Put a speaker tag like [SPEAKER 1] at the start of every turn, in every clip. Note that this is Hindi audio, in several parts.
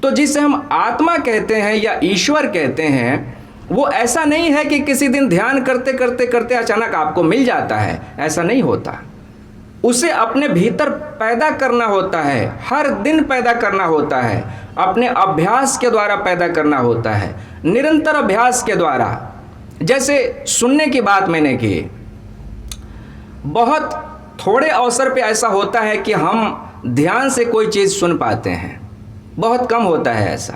[SPEAKER 1] तो जिसे हम आत्मा कहते हैं या ईश्वर कहते हैं, वो ऐसा नहीं है कि किसी दिन ध्यान करते करते करते अचानक आपको मिल जाता है, ऐसा नहीं होता। उसे अपने भीतर पैदा करना होता है, हर दिन पैदा करना होता है, अपने अभ्यास के द्वारा पैदा करना होता है, निरंतर अभ्यास के द्वारा। जैसे सुनने की बात मैंने की, बहुत थोड़े अवसर पे ऐसा होता है कि हम ध्यान से कोई चीज़ सुन पाते हैं, बहुत कम होता है ऐसा।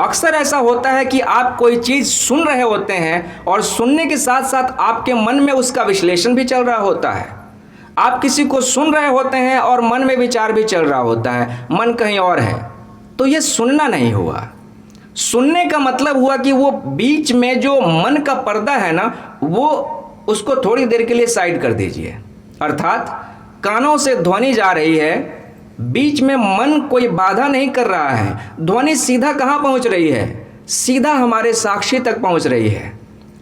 [SPEAKER 1] अक्सर ऐसा होता है कि आप कोई चीज़ सुन रहे होते हैं और सुनने के साथ साथ आपके मन में उसका विश्लेषण भी चल रहा होता है। आप किसी को सुन रहे होते हैं और मन में विचार भी चल रहा होता है, मन कहीं और है, तो ये सुनना नहीं हुआ। सुनने का मतलब हुआ कि वो बीच में जो मन का पर्दा है ना, वो उसको थोड़ी देर के लिए साइड कर दीजिए। अर्थात कानों से ध्वनि जा रही है, बीच में मन कोई बाधा नहीं कर रहा है, ध्वनि सीधा कहाँ पहुँच रही है? सीधा हमारे साक्षी तक पहुँच रही है।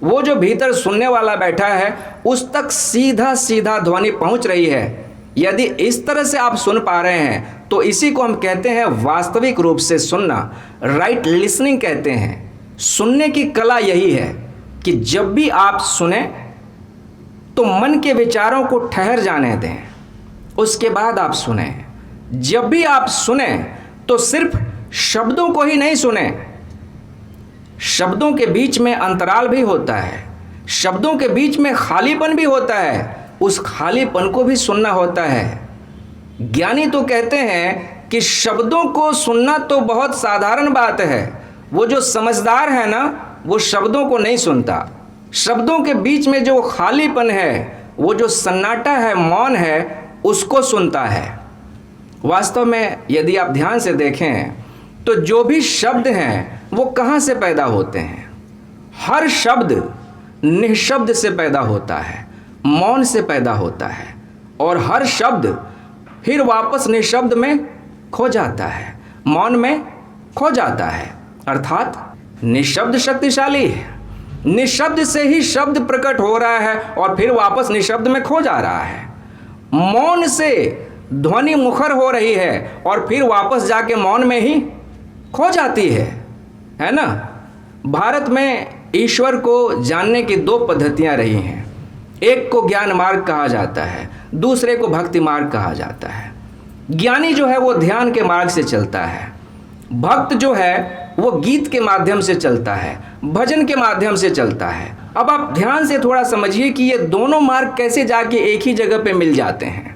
[SPEAKER 1] वो जो भीतर सुनने वाला बैठा है उस तक सीधा सीधा ध्वनि पहुँच रही है। यदि इस तरह से आप सुन पा रहे हैं तो इसी को हम कहते हैं वास्तविक रूप से सुनना, राइट लिसनिंग कहते हैं। सुनने की कला यही है कि जब भी आप सुने तो मन के विचारों को ठहर जाने दें, उसके बाद आप सुने। जब भी आप सुने तो सिर्फ शब्दों को ही नहीं सुने, शब्दों के बीच में अंतराल भी होता है, शब्दों के बीच में खालीपन भी होता है, उस खालीपन को भी सुनना होता है। ज्ञानी तो कहते हैं कि शब्दों को सुनना तो बहुत साधारण बात है, वो जो समझदार है ना वो शब्दों को नहीं सुनता। शब्दों के बीच में जो खालीपन है, वो जो सन्नाटा है, मौन है, उसको सुनता है। वास्तव में यदि आप ध्यान से देखें तो जो भी शब्द हैं वो कहाँ से पैदा होते हैं? हर शब्द निःशब्द से पैदा होता है, मौन से पैदा होता है, और हर शब्द फिर वापस निःशब्द में खो जाता है, मौन में खो जाता है। अर्थात निःशब्द शक्तिशाली है, निःशब्द से ही शब्द प्रकट हो रहा है और फिर वापस निःशब्द में खो जा रहा है। मौन से ध्वनि मुखर हो रही है और फिर वापस जाके मौन में ही खो जाती है ना। भारत में ईश्वर को जानने की दो पद्धतियां रही हैं। एक को ज्ञान मार्ग कहा जाता है, दूसरे को भक्ति मार्ग कहा जाता है। ज्ञानी जो है वो ध्यान के मार्ग से चलता है, भक्त जो है वो गीत के माध्यम से चलता है, भजन के माध्यम से चलता है। अब आप ध्यान से थोड़ा समझिए कि ये दोनों मार्ग कैसे जाके एक ही जगह पे मिल जाते हैं।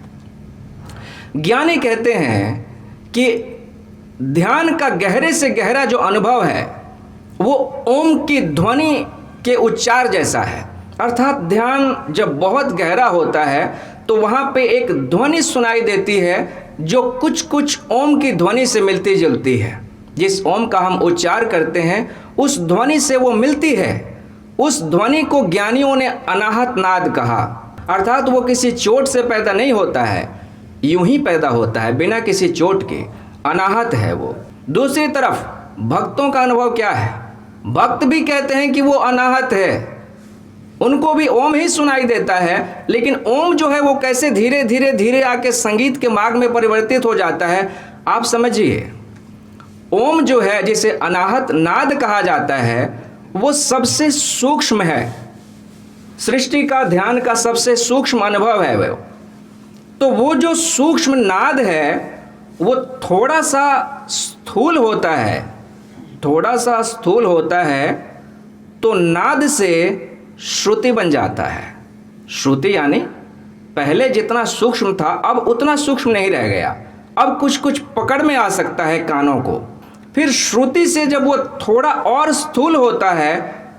[SPEAKER 1] ज्ञानी कहते हैं कि ध्यान का गहरे से गहरा जो अनुभव है वो ओम की ध्वनि के उच्चार जैसा है। अर्थात ध्यान जब बहुत गहरा होता है तो वहाँ पे एक ध्वनि सुनाई देती है जो कुछ कुछ ओम की ध्वनि से मिलती जुलती है। जिस ओम का हम उच्चार करते हैं उस ध्वनि से वो मिलती है। उस ध्वनि को ज्ञानियों ने अनाहत नाद कहा। अर्थात वो किसी चोट से पैदा नहीं होता है, यूं ही पैदा होता है बिना किसी चोट के, अनाहत है वो। दूसरी तरफ भक्तों का अनुभव क्या है? भक्त भी कहते हैं कि वो अनाहत है, उनको भी ओम ही सुनाई देता है, लेकिन ओम जो है वो कैसे धीरे धीरे धीरे आके संगीत के मार्ग में परिवर्तित हो जाता है। आप समझिए, ओम जो है जिसे अनाहत नाद कहा जाता है वो सबसे सूक्ष्म है, सृष्टि का ध्यान का सबसे सूक्ष्म अनुभव है वो। तो वो जो सूक्ष्म नाद है वो थोड़ा सा स्थूल होता है, थोड़ा सा स्थूल होता है तो नाद से श्रुति बन जाता है। श्रुति यानी पहले जितना सूक्ष्म था अब उतना सूक्ष्म नहीं रह गया, अब कुछ कुछ पकड़ में आ सकता है कानों को। फिर श्रुति से जब वो थोड़ा और स्थूल होता है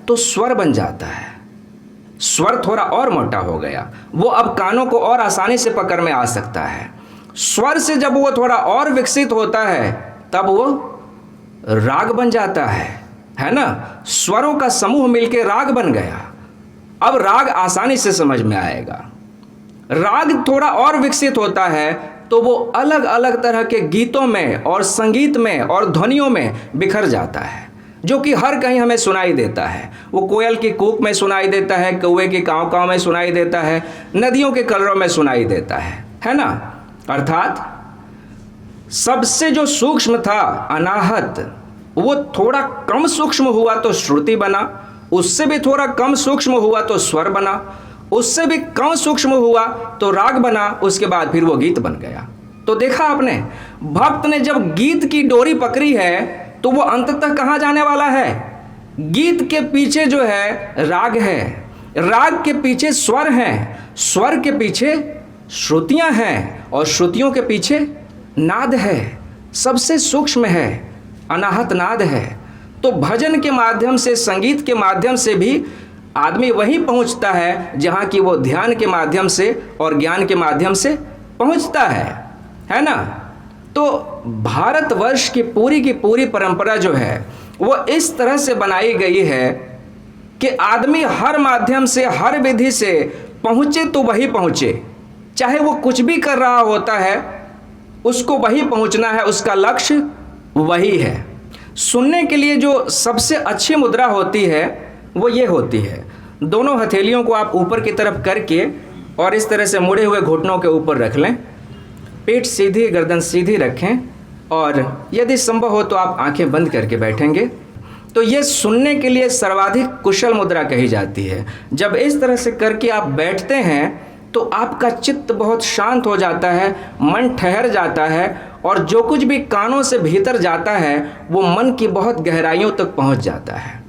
[SPEAKER 1] तो स्वर बन जाता है, स्वर थोड़ा और मोटा हो गया, वो अब कानों को और आसानी से पकड़ में आ सकता है। स्वर से जब वो थोड़ा और विकसित होता है तब वो राग बन जाता है ना। स्वरों का समूह मिलके राग बन गया, अब राग आसानी से समझ में आएगा। राग थोड़ा और विकसित होता है तो वो अलग अलग तरह के गीतों में और संगीत में और ध्वनियों में बिखर जाता है, जो कि हर कहीं हमें सुनाई देता है। वो कोयल की कूक में सुनाई देता है, कौवे के काँव काँव में सुनाई देता है, नदियों के कलरव में सुनाई देता है ना। अर्थात सबसे जो सूक्ष्म था अनाहत, वो थोड़ा कम सूक्ष्म हुआ तो श्रुति बना, उससे भी थोड़ा कम सूक्ष्म हुआ तो स्वर बना, उससे भी कम सूक्ष्म हुआ तो राग बना, उसके बाद फिर वो गीत बन गया। तो देखा आपने, भक्त ने जब गीत की डोरी पकड़ी है तो वो अंततः कहाँ जाने वाला है? गीत के पीछे जो है राग है, राग के पीछे स्वर हैं, स्वर के पीछे श्रुतियां हैं और श्रुतियों के पीछे नाद है। सबसे सूक्ष्म है अनाहत नाद है। तो भजन के माध्यम से, संगीत के माध्यम से भी आदमी वहीं पहुंचता है जहां कि वो ध्यान के माध्यम से और ज्ञान के माध्यम से पहुंचता है ना। तो भारतवर्ष की पूरी परंपरा जो है वो इस तरह से बनाई गई है कि आदमी हर माध्यम से, हर विधि से पहुंचे तो वही पहुंचे, चाहे वो कुछ भी कर रहा होता है उसको वही पहुंचना है, उसका लक्ष्य वही है। सुनने के लिए जो सबसे अच्छी मुद्रा होती है वो ये होती है, दोनों हथेलियों को आप ऊपर की तरफ करके और इस तरह से मुड़े हुए घुटनों के ऊपर रख लें, पीठ सीधी, गर्दन सीधी रखें और यदि संभव हो तो आप आंखें बंद करके बैठेंगे। तो ये सुनने के लिए सर्वाधिक कुशल मुद्रा कही जाती है। जब इस तरह से करके आप बैठते हैं तो आपका चित्त बहुत शांत हो जाता है, मन ठहर जाता है और जो कुछ भी कानों से भीतर जाता है वो मन की बहुत गहराइयों तक पहुंच जाता है।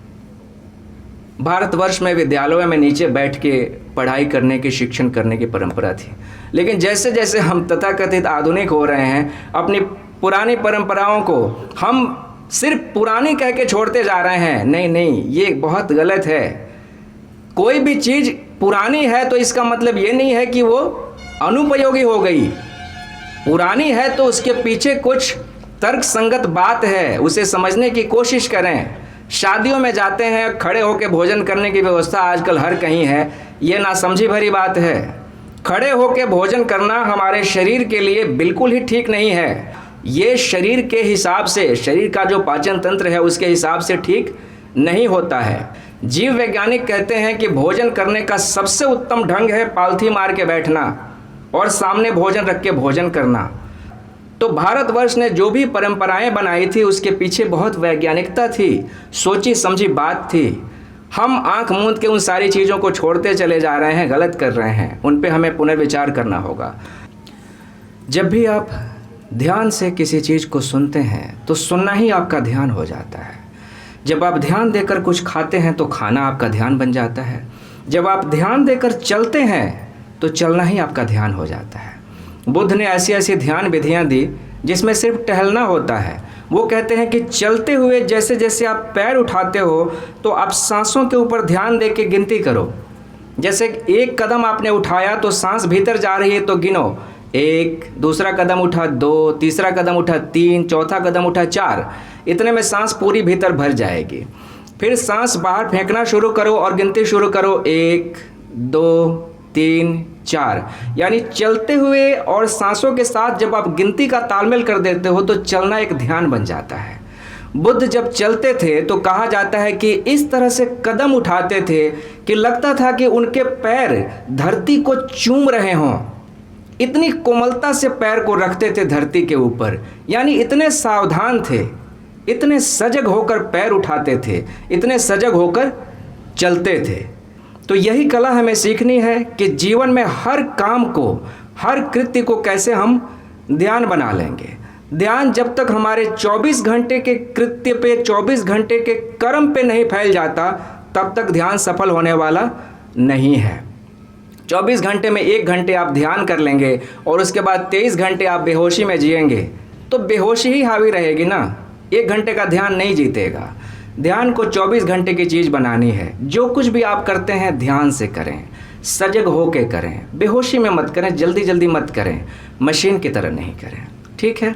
[SPEAKER 1] भारतवर्ष में विद्यालयों में नीचे बैठ के पढ़ाई करने की, शिक्षण करने की परंपरा थी, लेकिन जैसे जैसे हम तथाकथित आधुनिक हो रहे हैं, अपनी पुरानी परंपराओं को हम सिर्फ पुरानी कह के छोड़ते जा रहे हैं। नहीं, ये बहुत गलत है। कोई भी चीज़ पुरानी है तो इसका मतलब ये नहीं है कि वो अनुपयोगी हो गई। पुरानी है तो उसके पीछे कुछ तर्क संगत बात है, उसे समझने की कोशिश करें। शादियों में जाते हैं, खड़े होकर भोजन करने की व्यवस्था आजकल हर कहीं है, ये नासमझी भरी बात है। खड़े होकर भोजन करना हमारे शरीर के लिए बिल्कुल ही ठीक नहीं है। ये शरीर के हिसाब से, शरीर का जो पाचन तंत्र है उसके हिसाब से ठीक नहीं होता है। जीव वैज्ञानिक कहते हैं कि भोजन करने का सबसे उत्तम ढंग है पालथी मार के बैठना और सामने भोजन रख के भोजन करना। तो भारतवर्ष ने जो भी परंपराएं बनाई थी उसके पीछे बहुत वैज्ञानिकता थी, सोची समझी बात थी। हम आंख मूंद के उन सारी चीज़ों को छोड़ते चले जा रहे हैं, गलत कर रहे हैं, उन पे हमें पुनर्विचार करना होगा। जब भी आप ध्यान से किसी चीज़ को सुनते हैं तो सुनना ही आपका ध्यान हो जाता है। जब आप ध्यान देकर कुछ खाते हैं तो खाना आपका ध्यान बन जाता है। जब आप ध्यान देकर चलते हैं तो चलना ही आपका ध्यान हो जाता है। बुद्ध ने ऐसी ऐसी ध्यान विधियां दी जिसमें सिर्फ टहलना होता है। वो कहते हैं कि चलते हुए जैसे जैसे आप पैर उठाते हो तो आप सांसों के ऊपर ध्यान दे के गिनती करो। जैसे एक कदम आपने उठाया तो सांस भीतर जा रही है तो गिनो, 1, दूसरा कदम उठा 2, तीसरा कदम उठा 3, चौथा कदम उठा 4। इतने में सांस पूरी भीतर भर जाएगी। फिर सांस बाहर फेंकना शुरू करो और गिनती शुरू करो, 1, 2, 3, 4। यानी चलते हुए और सांसों के साथ जब आप गिनती का तालमेल कर देते हो तो चलना एक ध्यान बन जाता है। बुद्ध जब चलते थे तो कहा जाता है कि इस तरह से कदम उठाते थे कि लगता था कि उनके पैर धरती को चूम रहे हों। इतनी कोमलता से पैर को रखते थे धरती के ऊपर, यानी इतने सावधान थे, इतने सजग होकर पैर उठाते थे, इतने सजग होकर चलते थे। तो यही कला हमें सीखनी है कि जीवन में हर काम को, हर कृत्य को कैसे हम ध्यान बना लेंगे। ध्यान जब तक हमारे 24 घंटे के कृत्य पे, 24 घंटे के कर्म पे नहीं फैल जाता तब तक ध्यान सफल होने वाला नहीं है। 24 घंटे में 1 घंटे आप ध्यान कर लेंगे और उसके बाद 23 घंटे आप बेहोशी में जिएंगे तो बेहोशी ही हावी रहेगी ना, 1 घंटे का ध्यान नहीं जीतेगा। ध्यान को 24 घंटे की चीज़ बनानी है। जो कुछ भी आप करते हैं ध्यान से करें, सजग होके करें, बेहोशी में मत करें, जल्दी जल्दी मत करें, मशीन की तरह नहीं करें। ठीक है।